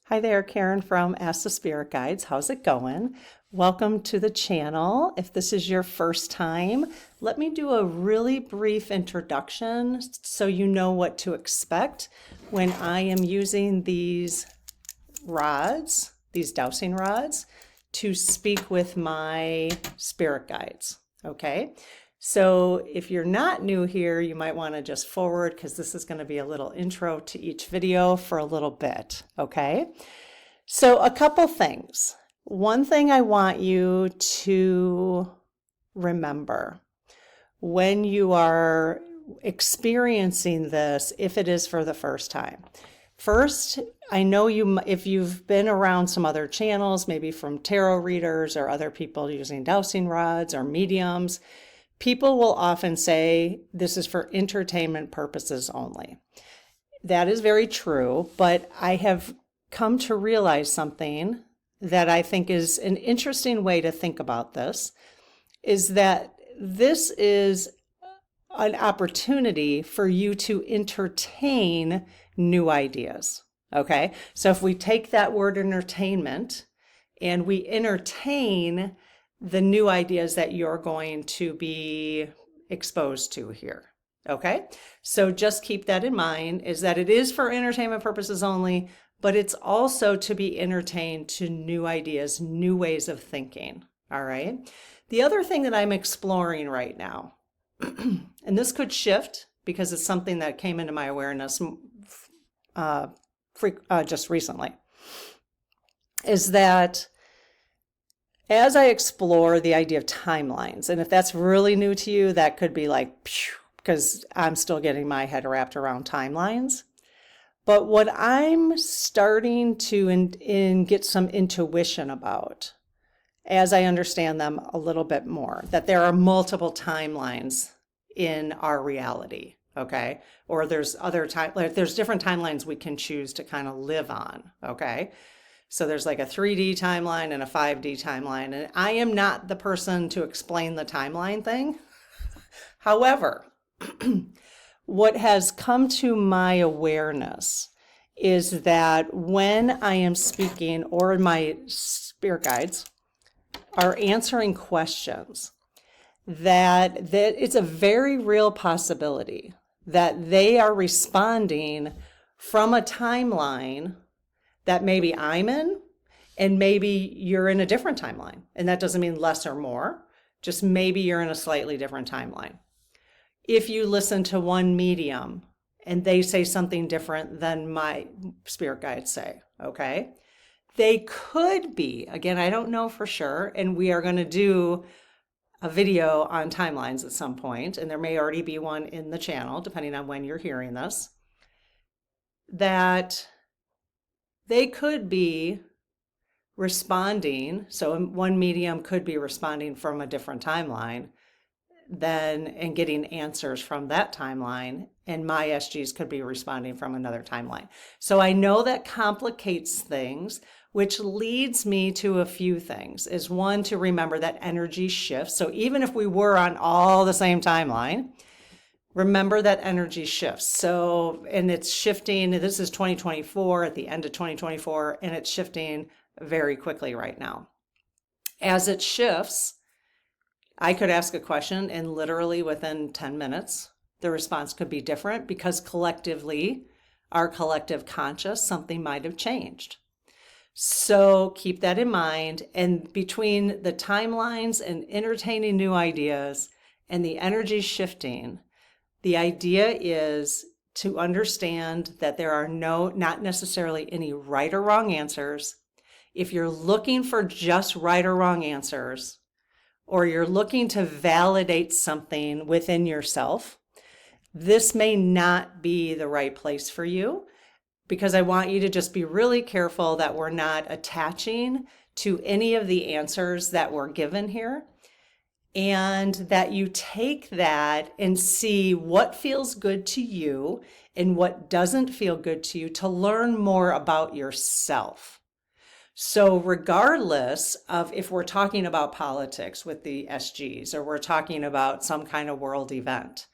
Hi there, Karen from Ask the Spirit Guides. How's it going? Welcome to the channel. If this is your first time, let me do a really brief introduction so you know what to expect when I am using these rods, these dowsing rods, to speak with my spirit guides, okay? So if you're not new here, you might want to just forward because this is going to be a little intro to each video for a little bit, okay? So a couple things. One thing I want you to remember when you are experiencing this, if it is for the first time. First, I know if you've been around some other channels, maybe from tarot readers or other people using dowsing rods or mediums, people will often say this is for entertainment purposes only. That is very true, but I have come to realize something that I think is an interesting way to think about this, is that this is an opportunity for you to entertain new ideas, okay? So if we take that word entertainment and we entertain the new ideas that you're going to be exposed to here, okay? So just keep that in mind, is that it is for entertainment purposes only, but it's also to be entertained to new ideas, new ways of thinking, all right? The other thing that I'm exploring right now, and this could shift because it's something that came into my awareness just recently, is that as I explore the idea of timelines, and if that's really new to you, that could be like, because I'm still getting my head wrapped around timelines. But what I'm starting to get some intuition about, as I understand them a little bit more, that there are multiple timelines in our reality, okay? Or there's there's different timelines we can choose to kind of live on, okay? So there's like a 3D timeline and a 5D timeline, and I am not the person to explain the timeline thing. However, what has come to my awareness is that when I am speaking or my spirit guides are answering questions, that it's a very real possibility that they are responding from a timeline that maybe I'm in, and maybe you're in a different timeline. And that doesn't mean less or more, just maybe you're in a slightly different timeline. If you listen to one medium and they say something different than my spirit guides say, okay? They could be, again, I don't know for sure, and we are going to do a video on timelines at some point, and there may already be one in the channel, depending on when you're hearing this, that they could be responding. So one medium could be responding from a different timeline and getting answers from that timeline, and my SGs could be responding from another timeline. So I know that complicates things, which leads me to a few things. Is one, to remember that energy shifts. So even if we were on all the same timeline, remember that energy shifts. So, and it's shifting. This is 2024, at the end of 2024, and it's shifting very quickly right now. As it shifts, I could ask a question and literally within 10 minutes, the response could be different because collectively, our collective conscious, something might have changed. So keep that in mind. And between the timelines and entertaining new ideas and the energy shifting, the idea is to understand that there are not necessarily any right or wrong answers. If you're looking for just right or wrong answers, or you're looking to validate something within yourself, this may not be the right place for you, because I want you to just be really careful that we're not attaching to any of the answers that were given here, and that you take that and see what feels good to you and what doesn't feel good to you to learn more about yourself. So regardless of if we're talking about politics with the SGs or we're talking about some kind of world event,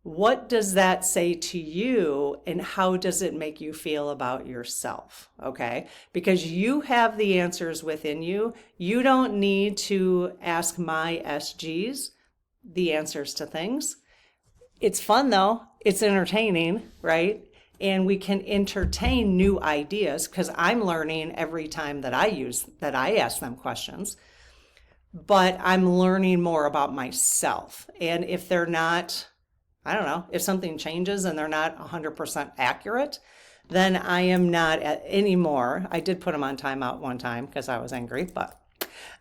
What does that say to you, and how does it make you feel about yourself? Okay, because you have the answers within you. You don't need to ask my SGs the answers to things. It's fun though, it's entertaining, right? And we can entertain new ideas because I'm learning every time that I ask them questions. But I'm learning more about myself. And if they're not, I don't know, if something changes and they're not 100% accurate, then I am not anymore. I did put them on timeout one time because I was angry, but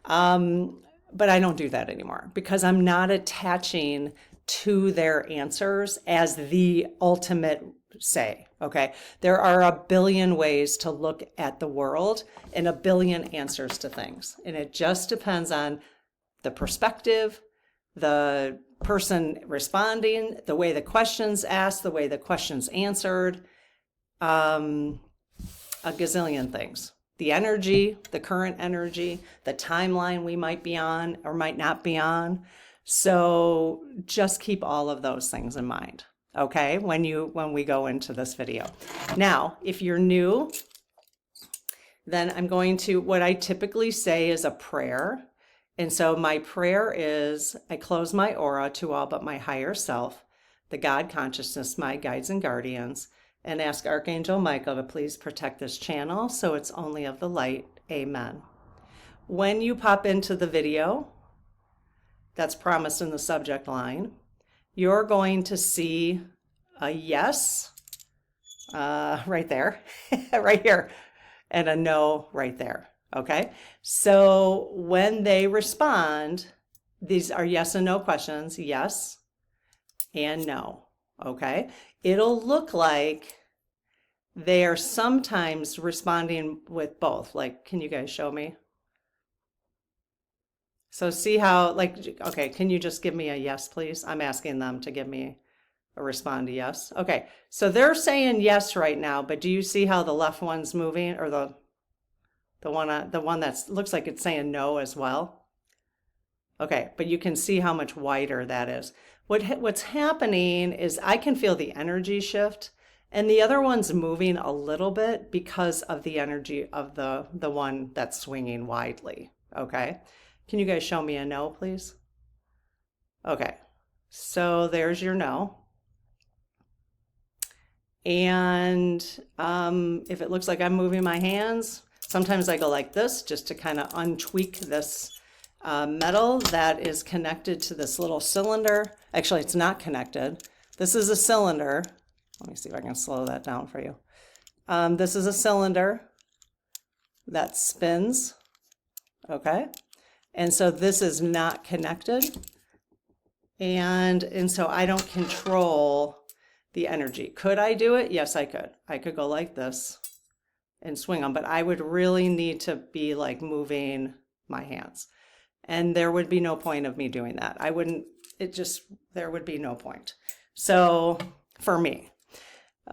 I don't do that anymore because I'm not attaching to their answers as the ultimate say, okay? There are a billion ways to look at the world and a billion answers to things. And it just depends on the perspective, the person responding, the way the questions asked, the way the questions answered, a gazillion things. The energy, the current energy, the timeline we might be on or might not be on. So just keep all of those things in mind, okay, when we go into this video. Now, if you're new, then I'm going to, what I typically say is a prayer. And so my prayer is, I close my aura to all but my higher self, the God consciousness, my guides and guardians, and ask Archangel Michael to please protect this channel so it's only of the light. Amen. When you pop into the video, that's promised in the subject line, you're going to see a yes right there, right here, and a no right there. Okay, so when they respond, these are yes and no questions, yes and no. Okay, it'll look like they are sometimes responding with both. Like, can you guys show me? So see how, like, okay, can you just give me a yes, please? I'm asking them to give me a respond to yes. Okay, so they're saying yes right now, but do you see how the left one's moving, or the one that looks like it's saying no as well? Okay, but you can see how much wider that is. What's happening is I can feel the energy shift, and the other one's moving a little bit because of the energy of the one that's swinging widely. Okay, can you guys show me a no, please? Okay, so there's your no. And if it looks like I'm moving my hands, sometimes I go like this just to kind of untweak this metal that is connected to this little cylinder. Actually, it's not connected. This is a cylinder. Let me see if I can slow that down for you. This is a cylinder that spins, okay? And so this is not connected. And so I don't control the energy. Could I do it? Yes, I could. I could go like this and swing them, but I would really need to be like moving my hands. And there would be no point of me doing that. There would be no point. So for me.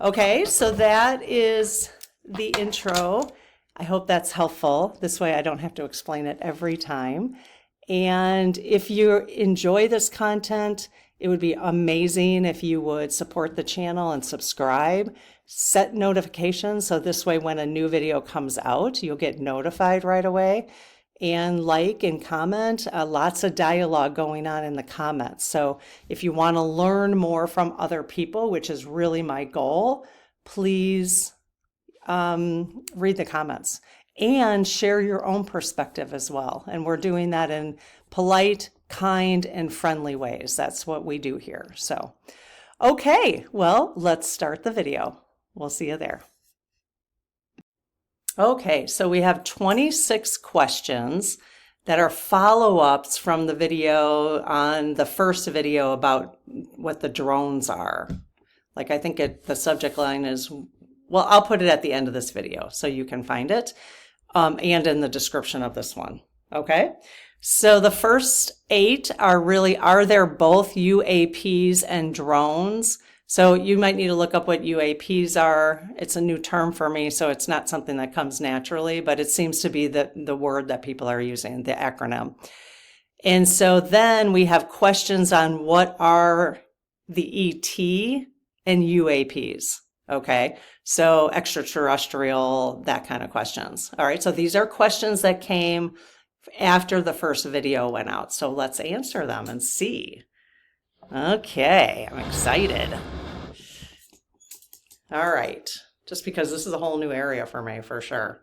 Okay, so that is the intro. I hope that's helpful. This way I don't have to explain it every time. And if you enjoy this content, it would be amazing if you would support the channel and subscribe. Set notifications so this way when a new video comes out, you'll get notified right away. And like and comment, lots of dialogue going on in the comments. So if you want to learn more from other people, which is really my goal, please read the comments and share your own perspective as well. And we're doing that in polite, kind, and friendly ways. That's what we do here. So, okay, well, let's start the video. We'll see you there. Okay, so we have 26 questions that are follow-ups from the video on the first video about what the drones are. Like, I think the subject line is, well, I'll put it at the end of this video so you can find it, and in the description of this one. Okay, so the first 8 are there both UAPs and drones? So you might need to look up what UAPs are. It's a new term for me, so it's not something that comes naturally, but it seems to be the word that people are using, the acronym. And so then we have questions on what are the ET, and UAPs. Okay, so extraterrestrial, that kind of questions. All right, so these are questions that came after the first video went out. So let's answer them and see. Okay, I'm excited. All right, just because this is a whole new area for me for sure.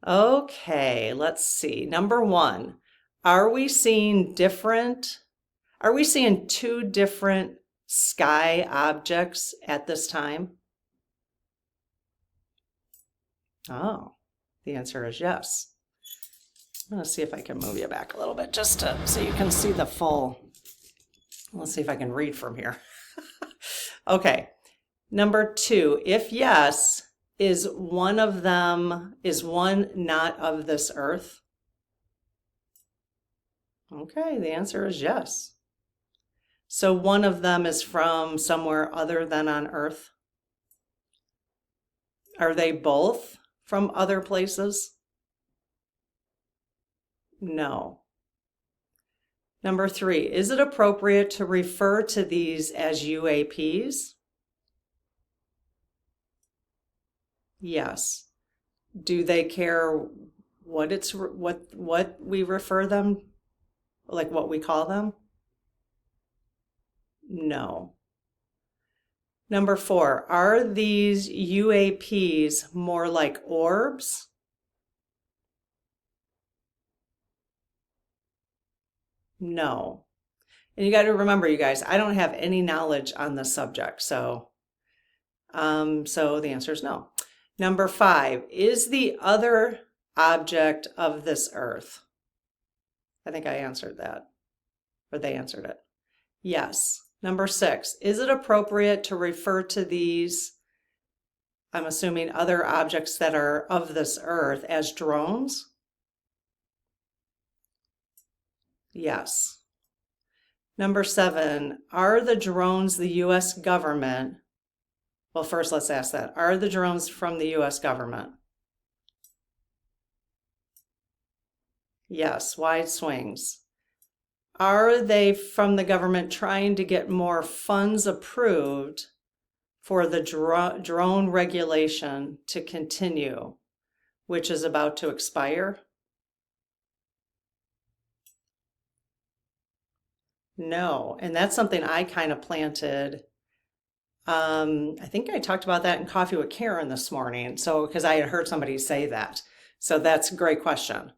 Okay, let's see. Number one, are we seeing two different sky objects at this time? Oh, the answer is yes. I'm going to see if I can move you back a little bit just so you can see the full. Let's see if I can read from here. Okay. Number two, if yes, is one not of this earth? Okay, the answer is yes. So one of them is from somewhere other than on earth? Are they both from other places? No. Number three, is it appropriate to refer to these as UAPs? Yes. Do they care what we refer them, like what we call them? No. Number four, are these UAPs more like orbs? No. And you got to remember, you guys, I don't have any knowledge on this subject, so the answer is no. Number five, is the other object of this earth? I think I answered that, or they answered it. Yes. Number six, is it appropriate to refer to these, I'm assuming other objects that are of this earth, as drones? Yes. Number seven, are the drones the U.S. government? Well, first let's ask that. Are the drones from the U.S. government? Yes, wide swings. Are they from the government trying to get more funds approved for the drone regulation to continue, which is about to expire? No, and that's something I kind of planted. I think I talked about that in Coffee with Karen this morning. So, because I had heard somebody say that. So that's a great question.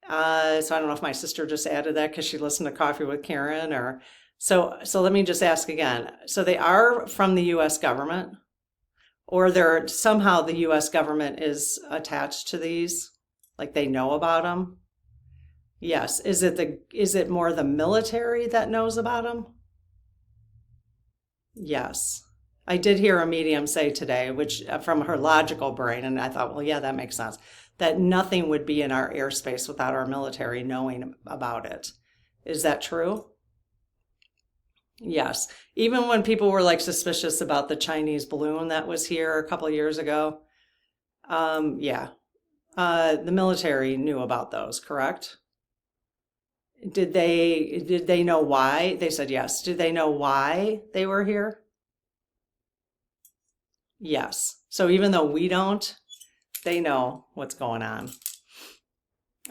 So I don't know if my sister just added that because she listened to Coffee with Karen or so let me just ask again. So they are from the US government, or they're somehow the US government is attached to these, like they know about them? Yes. Is it more the military that knows about them? Yes. I did hear a medium say today, which from her logical brain, and I thought, well, yeah, that makes sense, that nothing would be in our airspace without our military knowing about it. Is that true? Yes. Even when people were like suspicious about the Chinese balloon that was here a couple of years ago, yeah, the military knew about those, correct? Did they know why? They said yes. Did they know why they were here? Yes. So even though we don't, they know what's going on.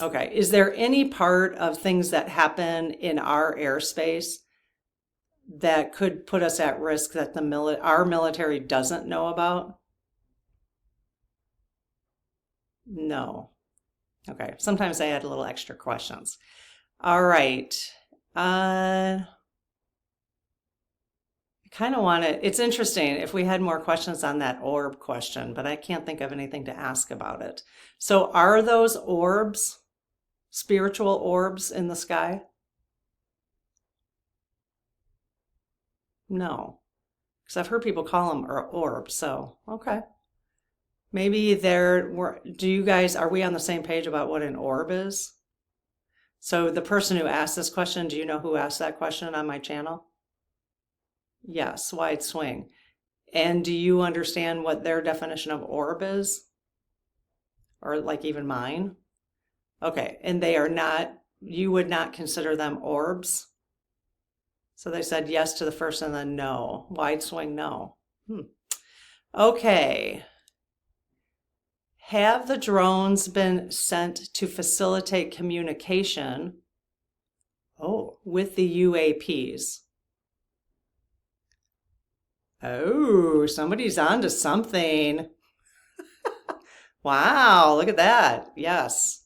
Okay. Is there any part of things that happen in our airspace that could put us at risk that our military doesn't know about? No. Okay. Sometimes I add a little extra questions. All right. I kind of want to, it's interesting if we had more questions on that orb question, but I can't think of anything to ask about it. So are those orbs, spiritual orbs in the sky? No, because I've heard people call them orbs, so okay. Maybe are we on the same page about what an orb is? So the person who asked this question, do you know who asked that question on my channel? Yes, wide swing. And do you understand what their definition of orb is? Or like even mine? Okay, and you would not consider them orbs? So they said yes to the first and then no. Wide swing no. Okay. Have the drones been sent to facilitate communication with the UAPs? Oh, somebody's on to something. Wow, look at that. Yes.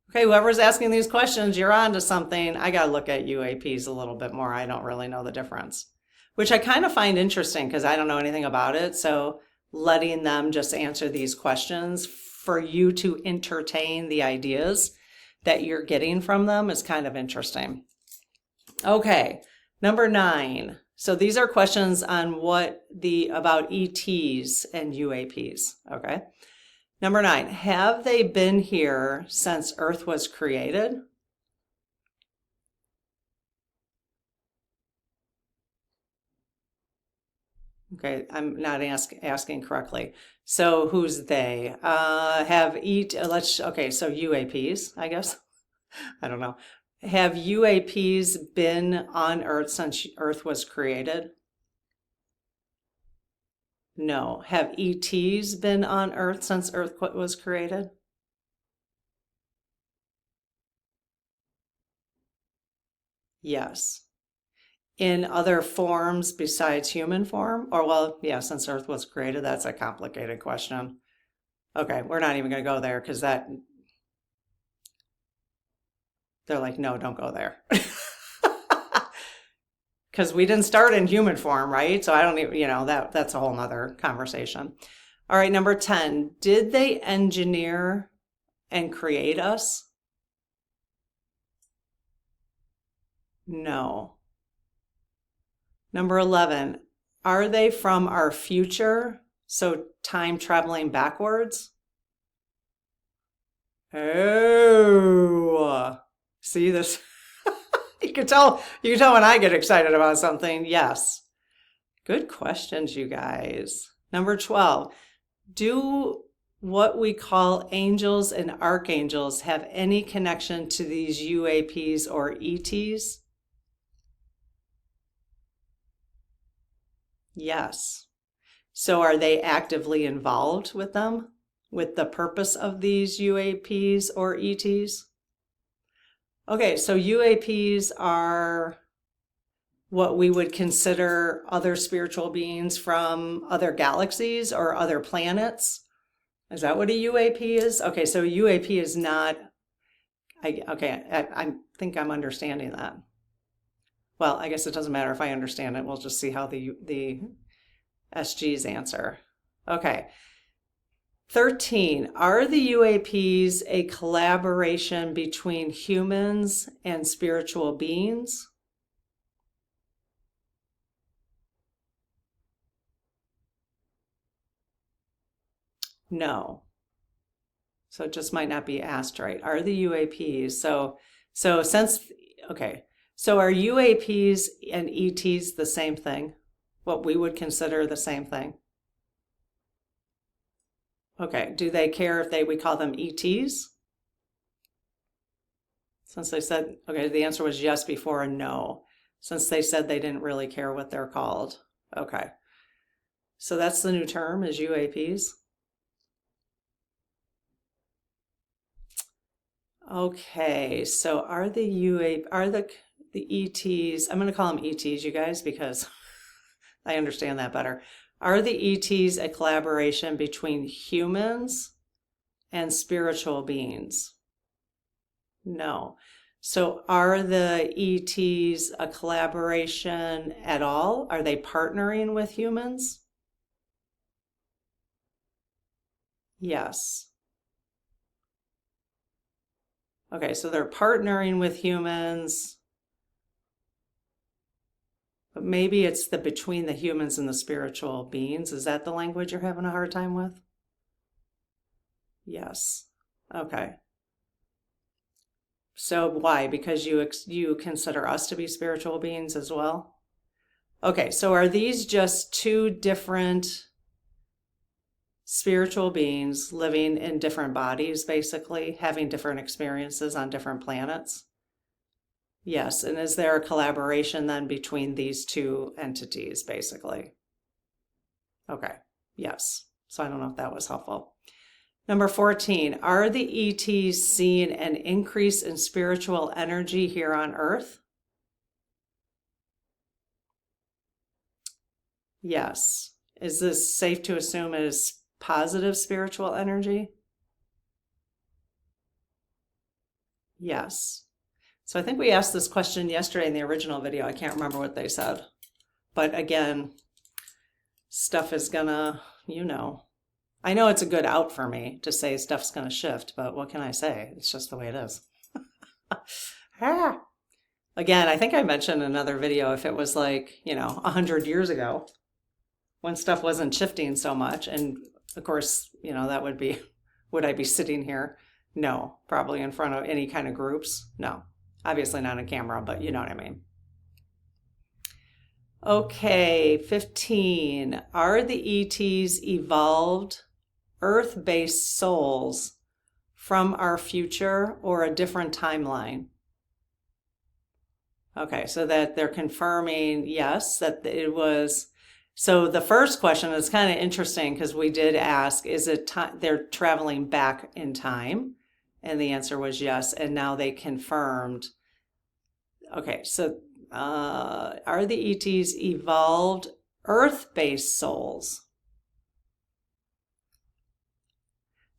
Okay, whoever's asking these questions, you're on to something. I got to look at UAPs a little bit more. I don't really know the difference, which I kind of find interesting because I don't know anything about it. So letting them just answer these questions for you to entertain the ideas that you're getting from them is kind of interesting. Okay, number 9. So these are questions on about ETs and UAPs, okay? Number 9, have they been here since Earth was created? Okay, I'm not asking correctly. So who's they? Okay, so UAPs, I guess. I don't know. Have UAPs been on Earth since Earth was created? No. Have ETs been on Earth since Earth was created? Yes. In other forms besides human form? Or, well, yeah, since Earth was created, that's a complicated question. Okay, we're not even going to go there because they're like, no, don't go there. Because we didn't start in human form, right? So I don't even, that's a whole nother conversation. All right, number 10, did they engineer and create us? No. Number 11, are they from our future? So time traveling backwards? Oh, see this? You can tell when I get excited about something. Yes. Good questions, you guys. Number 12, do what we call angels and archangels have any connection to these UAPs or ETs? Yes. So are they actively involved with them, with the purpose of these UAPs or ETs? Okay, so UAPs are what we would consider other spiritual beings from other galaxies or other planets. Is that what a UAP is? Okay, so a UAP is not, I think I'm understanding that. Well, I guess it doesn't matter if I understand it. We'll just see how the SGs answer. Okay. 13, are the UAPs a collaboration between humans and spiritual beings? No. So it just might not be asked right. Are the UAPs, so are UAPs and ETs the same thing? What we would consider the same thing? Okay, do they care if we call them ETs? Since they said, okay, the answer was yes before and no. Since they said they didn't really care what they're called. Okay. So that's the new term, is UAPs. Okay, so are the ETs, I'm going to call them ETs, you guys, because I understand that better. Are the ETs a collaboration between humans and spiritual beings? No. So are the ETs a collaboration at all? Are they partnering with humans? Yes. Okay, so they're partnering with humans, but maybe it's the between the humans and the spiritual beings. Is that the language you're having a hard time with? Yes. Okay. So why? Because you consider us to be spiritual beings as well? Okay, so are these just two different spiritual beings living in different bodies, basically, having different experiences on different planets? Yes, and is there a collaboration then between these two entities, basically? Okay, yes. So I don't know if that was helpful. Number 14, are the ETs seeing an increase in spiritual energy here on Earth? Yes. Is this safe to assume it is positive spiritual energy? Yes. So I think we asked this question yesterday in the original video. I can't remember what they said. But again, stuff is gonna, I know it's a good out for me to say stuff's gonna shift, but what can I say? It's just the way it is. Again, I think I mentioned in another video, if it was like, 100 years ago when stuff wasn't shifting so much, and of course, that would be, would I be sitting here? No, probably in front of any kind of groups. No, obviously not on camera, but you know what I mean. Okay, 15. Are the ETs evolved Earth-based souls from our future or a different timeline? Okay, so that they're confirming, yes, that it was. So the first question is kind of interesting because we did ask, is it they're traveling back in time? And the answer was yes, and now they confirmed. Okay, so are the ETs evolved Earth-based souls?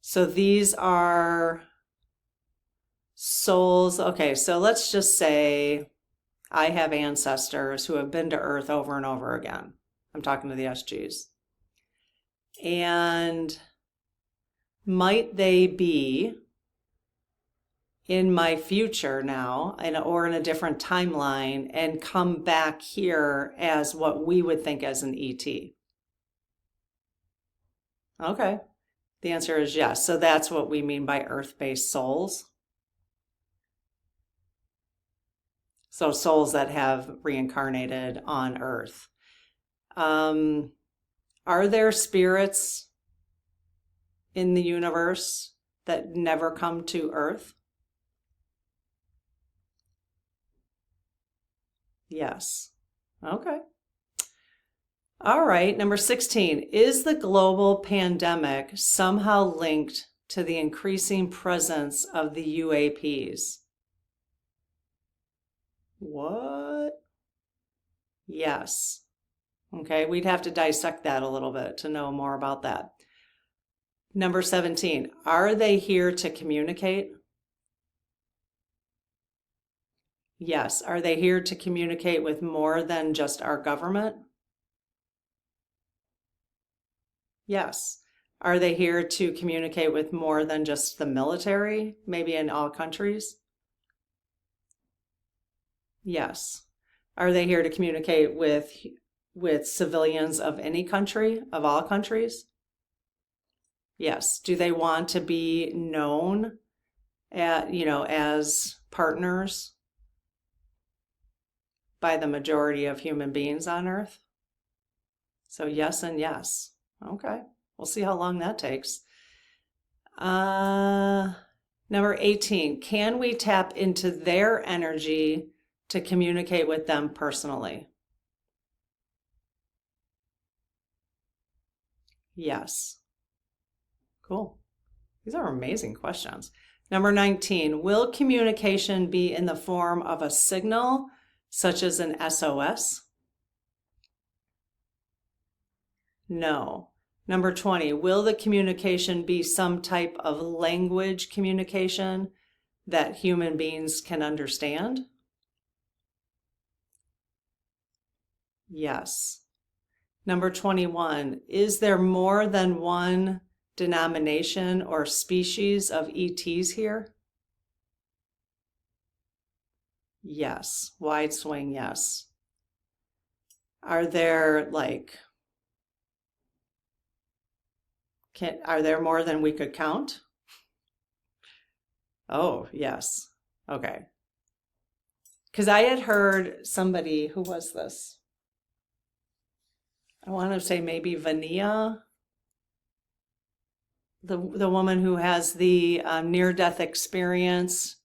So these are souls. Okay, so let's just say I have ancestors who have been to Earth over and over again. I'm talking to the SGs. And might they be in my future now or in a different timeline and come back here as what we would think as an ET? Okay. The answer is yes. So that's what we mean by Earth-based souls. So souls that have reincarnated on Earth. Are there spirits in the universe that never come to Earth? Yes. Okay. All right. Number 16. Is the global pandemic somehow linked to the increasing presence of the UAPs? What? Yes. Okay, we'd have to dissect that a little bit to know more about that. Number 17, are they here to communicate? Yes. Are they here to communicate with more than just our government? Yes. Are they here to communicate with more than just the military, maybe in all countries? Yes. Are they here to communicate with civilians of any country, of all countries? Yes. Do they want to be known as partners by the majority of human beings on Earth? So yes and yes. Okay. We'll see how long that takes. Number 18, can we tap into their energy to communicate with them personally? Yes. Cool. These are amazing questions. Number 19, will communication be in the form of a signal, such as an SOS? No. Number 20, will the communication be some type of language communication that human beings can understand? Yes. Number 21, is there more than one denomination or species of ETs here? Yes. Wide swing, yes. Are there are there more than we could count? Oh, yes. Okay. Because I had heard somebody, who was this? I want to say maybe Vania, the woman who has the near-death experience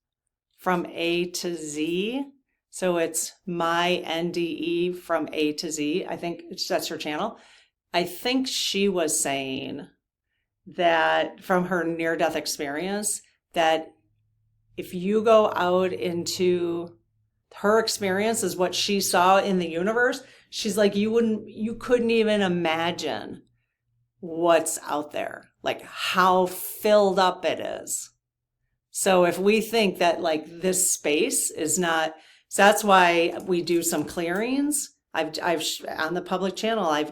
from A to Z. So it's my NDE from A to Z. I think that's her channel. I think she was saying that from her near-death experience, that if you go out into her experience is what she saw in the universe, she's like, you couldn't even imagine what's out there, like how filled up it is. So if we think that like this space is not, so that's why we do some clearings. I've on the public channel, I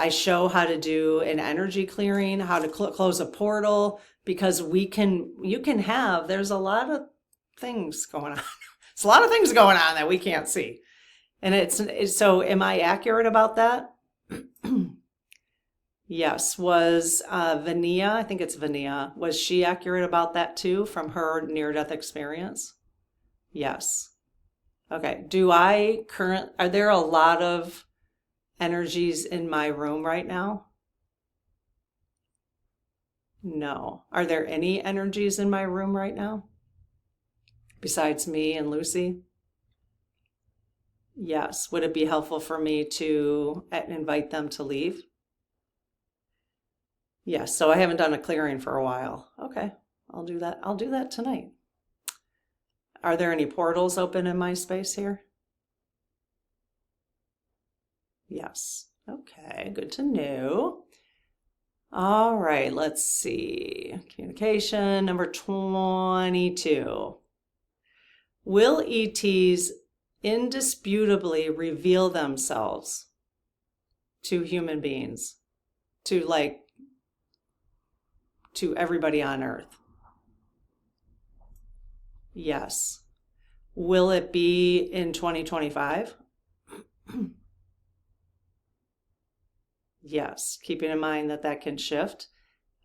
show how to do an energy clearing, how to close a portal, because there's a lot of things going on. It's a lot of things going on that we can't see. And so am I accurate about that? Yes. Was Vania, I think it's Vania, was she accurate about that too from her near-death experience? Yes. Okay. Are there a lot of energies in my room right now? No. Are there any energies in my room right now besides me and Lucy? Yes. Would it be helpful for me to invite them to leave? Yes. So I haven't done a clearing for a while. Okay. I'll do that. I'll do that tonight. Are there any portals open in my space here? Yes. Okay. Good to know. All right. Let's see. Communication number 22. Will ETs indisputably reveal themselves to human beings, to everybody on Earth? Yes. Will it be in 2025? Yes, keeping in mind that can shift.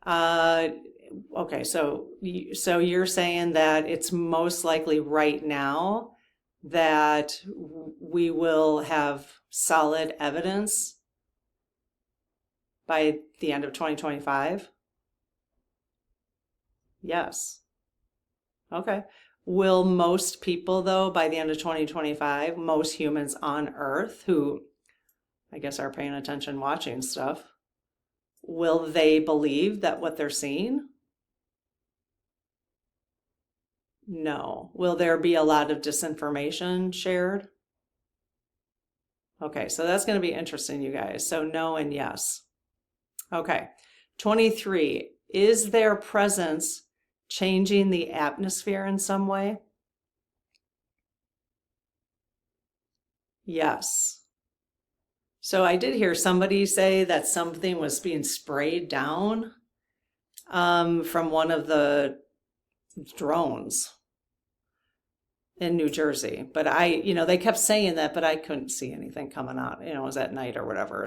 Okay, so you're saying that it's most likely right now that we will have solid evidence by the end of 2025? Yes. Okay. Will most people, though, by the end of 2025, most humans on Earth who I guess are paying attention, watching stuff, will they believe that what they're seeing? No. Will there be a lot of disinformation shared? Okay, so that's going to be interesting, you guys. So no and yes. Okay. 23. Is their presence changing the atmosphere in some way? Yes. So I did hear somebody say that something was being sprayed down from one of the drones in New Jersey. But they kept saying that, but I couldn't see anything coming out. It was at night or whatever.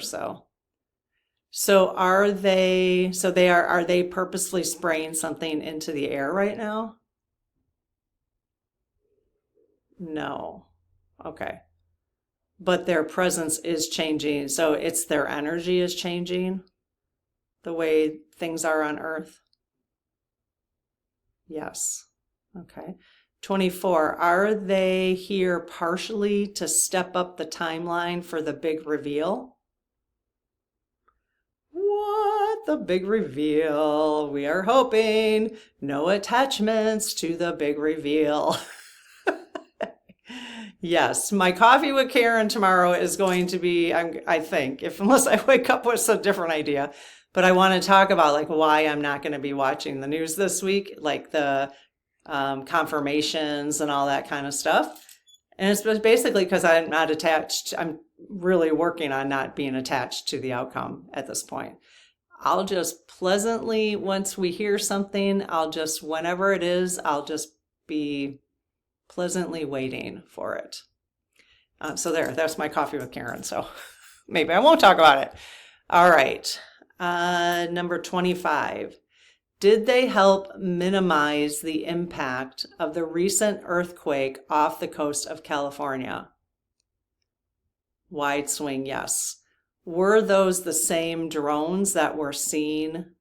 So are they purposefully spraying something into the air right now? No. Okay. But their presence is changing. So it's their energy is changing the way things are on Earth. Yes. Okay. 24. Are they here partially to step up the timeline for the big reveal? What? The big reveal. We are hoping no attachments to the big reveal. Yes, my coffee with Karen tomorrow is going to be, I think, unless I wake up with a different idea, but I want to talk about why I'm not going to be watching the news this week, like the confirmations and all that kind of stuff. And it's basically because I'm not attached. I'm really working on not being attached to the outcome at this point. I'll just pleasantly, once we hear something, whenever it is, I'll just be pleasantly waiting for it. That's my coffee with Karen. So maybe I won't talk about it. All right. Number 25. Did they help minimize the impact of the recent earthquake off the coast of California? Wide swing, yes. Were those the same drones that were seen?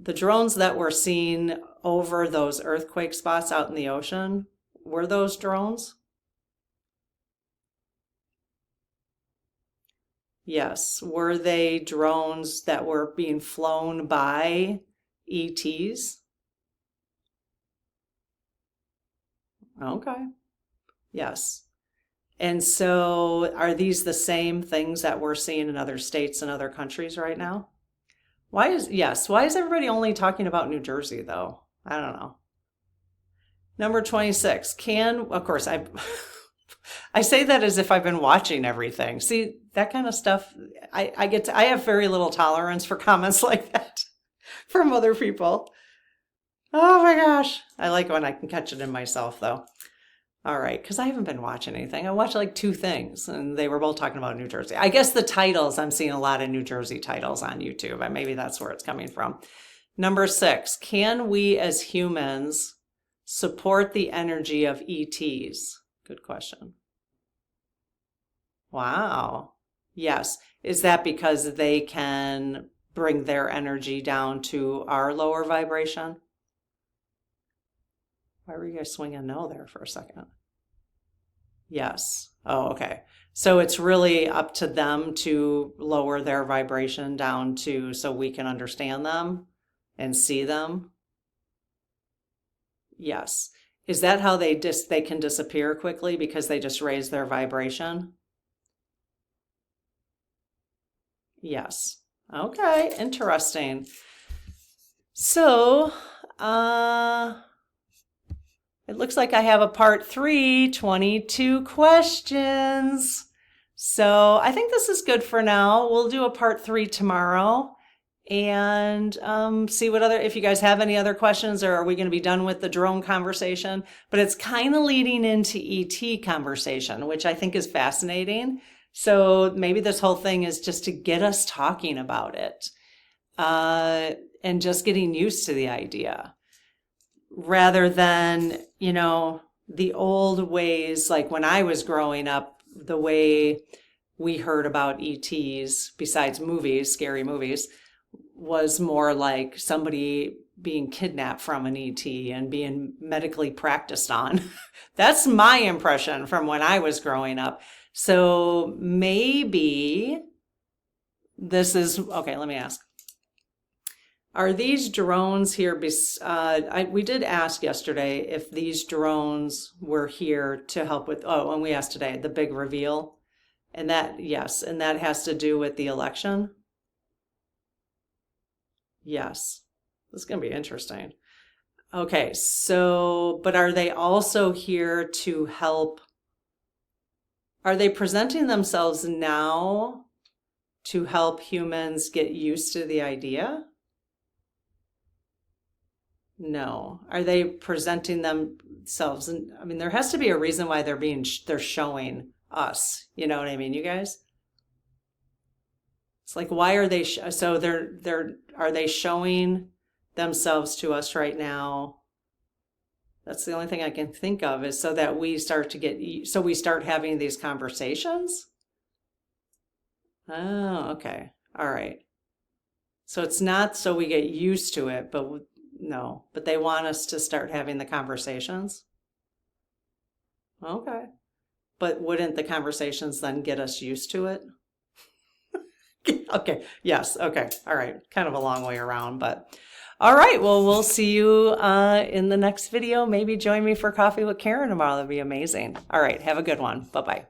The drones that were seen over those earthquake spots out in the ocean, were those drones? Yes. Were they drones that were being flown by ETs? Okay. Yes. And so are these the same things that we're seeing in other states and other countries right now? Why is everybody only talking about New Jersey though? I don't know. Number 26, of course, I say that as if I've been watching everything. See, that kind of stuff, I have very little tolerance for comments like that from other people. Oh my gosh. I like when I can catch it in myself though. All right, because I haven't been watching anything. I watched like 2 things, and they were both talking about New Jersey. I guess the titles, I'm seeing a lot of New Jersey titles on YouTube, and maybe that's where it's coming from. Number 6, can we as humans support the energy of ETs? Good question. Wow. Yes. Is that because they can bring their energy down to our lower vibration? Why were you guys swinging no there for a second? Yes. Oh, okay. So it's really up to them to lower their vibration down to so we can understand them and see them. Yes. Is that how they can disappear quickly because they just raise their vibration? Yes. Okay, interesting. So, it looks like I have a part 3, 22 questions. So I think this is good for now. We'll do a part 3 tomorrow and see if you guys have any other questions, or are we going to be done with the drone conversation? But it's kind of leading into ET conversation, which I think is fascinating. So maybe this whole thing is just to get us talking about it and just getting used to the idea, rather than, the old ways, like when I was growing up, the way we heard about ETs, besides movies, scary movies, was more like somebody being kidnapped from an ET and being medically practiced on. That's my impression from when I was growing up. So maybe this is, okay, let me ask. Are these drones here? We did ask yesterday if these drones were here to help with, and we asked today, the big reveal. And that, yes, and that has to do with the election. Yes, this is going to be interesting. Okay, so, but are they also here to help? Are they presenting themselves now to help humans get used to the idea? No. Are they presenting themselves? And I mean, there has to be a reason why they're showing us. You know what I mean, you guys? It's like, why are they? So are they showing themselves to us right now? That's the only thing I can think of, is so that we start having these conversations. Oh, okay. All right. So it's not so we get used to it, but no, but they want us to start having the conversations. Okay. But wouldn't the conversations then get us used to it? Okay. Yes. Okay. All right. Kind of a long way around, but all right. Well, we'll see you in the next video. Maybe join me for coffee with Karen tomorrow. That'd be amazing. All right. Have a good one. Bye-bye.